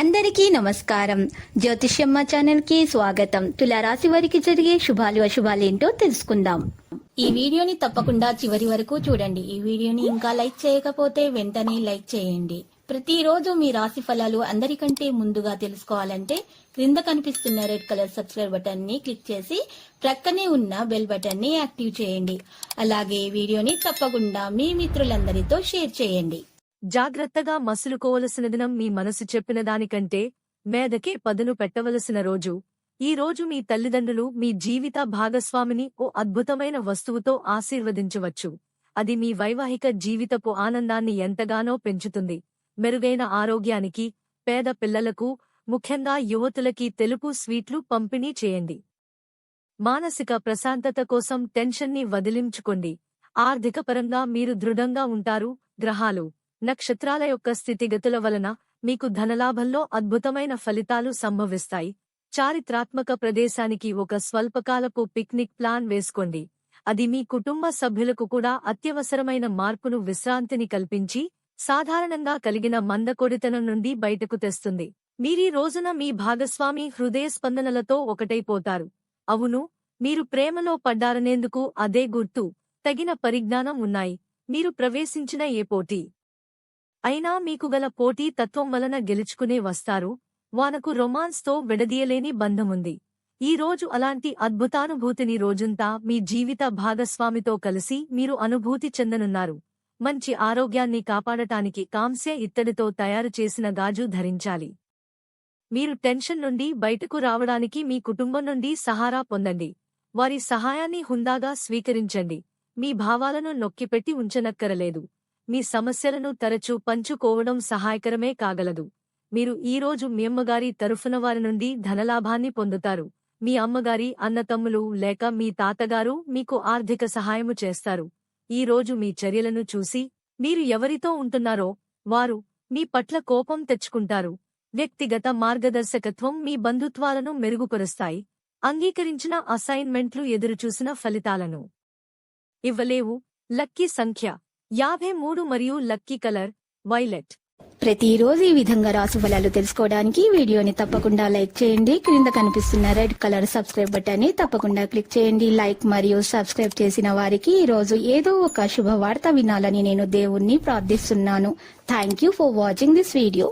అందరికీ నమస్కారం. జ్యోతిష్యమ్మ ఛానల్ కి స్వాగతం. తులారాశి వారికి జరిగే శుభాలు అశుభాలేంటో తెలుసుకుందాం. ఈ వీడియోని తప్పకుండా చివరి వరకు చూడండి. ఈ వీడియోని ఇంకా లైక్ చేయకపోతే వెంటనే లైక్ చేయండి. ప్రతిరోజు మీ రాశి ఫలాలు అందరికంటే ముందుగా తెలుసుకోవాలంటే క్రింద కనిపిస్తున్న రెడ్ కలర్ సబ్స్క్రైబ్ బటన్ ని క్లిక్ చేసి ప్రక్కనే ఉన్న బెల్ బటన్ ని యాక్టివ్ చేయండి. అలాగే వీడియోని తప్పకుండా మీ మిత్రులందరితో షేర్ చేయండి. జాగ్రత్తగా మసులుకోవలసిన దినం మీ మనసు చెప్పిన దానికంటే మేదకే పదును పెట్టవలసిన రోజు. ఈ రోజు మీ తల్లిదండ్రులు మీ జీవిత భాగస్వామిని ఓ అద్భుతమైన వస్తువుతో ఆశీర్వదించవచ్చు. అది మీ వైవాహిక జీవితపు ఆనందాన్ని ఎంతగానో పెంచుతుంది. మెరుగైన ఆరోగ్యానికి, పేద పిల్లలకు, ముఖ్యంగా యువతులకి తెలుపు స్వీట్లు పంపిణీ చేయండి. మానసిక ప్రశాంతత కోసం టెన్షన్ని వదిలించుకోండి. ఆర్థికపరంగా మీరు దృఢంగా ఉంటారు. గ్రహాలు, నక్షత్రాల యొక్క స్థితిగతుల వలన మీకు ధనలాభంలో అద్భుతమైన ఫలితాలు సంభవిస్తాయి. చారిత్రాత్మక ప్రదేశానికి ఒక స్వల్పకాలపు పిక్నిక్ ప్లాన్ వేసుకోండి. అది మీ కుటుంబ సభ్యులకు కూడా అత్యవసరమైన మార్పును, విశ్రాంతిని కల్పించి సాధారణంగా కలిగిన మందకొడితనం నుండి బయటకు తెస్తుంది. మీరీ రోజున మీ భాగస్వామి హృదయ స్పందనలతో ఒకటైపోతారు. అవును, మీరు ప్రేమలో పడ్డారనేందుకు అదే గుర్తు. తగిన పరిజ్ఞానం ఉన్నాయి. మీరు ప్రవేశించిన ఏ పోటీ అయినా మీకు గల పోటీ తత్వం వలన గెలుచుకునే వస్తారు. వానకు రొమాన్స్తో విడదీయలేని బంధముంది. ఈ రోజు అలాంటి అద్భుతానుభూతిని రోజంతా మీ జీవిత భాగస్వామితో కలిసి మీరు అనుభూతి చెందనున్నారు. మంచి ఆరోగ్యాన్ని కాపాడటానికి కాంస్య ఇత్తడితో తయారు చేసిన గాజు ధరించాలి. మీరు టెన్షన్ నుండి బయటకు రావడానికి మీ కుటుంబం నుండి సహారా పొందండి. వారి సహాయాన్ని హుందాగా స్వీకరించండి. మీ భావాలను నొక్కిపెట్టి ఉంచనక్కరలేదు. మీ సమస్యలను తరచూ పంచుకోవడం సహాయకరమే కాగలదు. మీరు ఈరోజు మీ అమ్మగారి తరఫున వారి నుండి ధనలాభాన్ని పొందుతారు. మీ అమ్మగారి అన్నతమ్ములు లేక మీ తాతగారు మీకు ఆర్థిక సహాయము చేస్తారు. ఈ రోజు మీ చర్యలను చూసి మీరు ఎవరితో ఉంటున్నారో వారు మీ పట్ల కోపం తెచ్చుకుంటారు. వ్యక్తిగత మార్గదర్శకత్వం మీ బంధుత్వాలను మెరుగుపరుస్తాయి. అంగీకరించిన అసైన్మెంట్లు ఎదురుచూసిన ఫలితాలను ఇవ్వలేవు. లక్కీ సంఖ్య 53 మరియు లక్కీ కలర్ వైలెట్. ప్రతిరోజు ఈ విధంగా రాశి ఫలాలు తెలుసుకోవడానికి వీడియోని తప్పకుండా లైక్ చేయండి. క్రింద కనిపిస్తున్న రెడ్ కలర్ సబ్స్క్రైబ్ బటన్ ని తప్పకుండా క్లిక్ చేయండి. లైక్ మరియు సబ్స్క్రైబ్ చేసిన వారికి ఈ రోజు ఏదో ఒక శుభవార్త వినాలని నేను దేవుణ్ణి ప్రార్థిస్తున్నాను. Thank you for watching this video.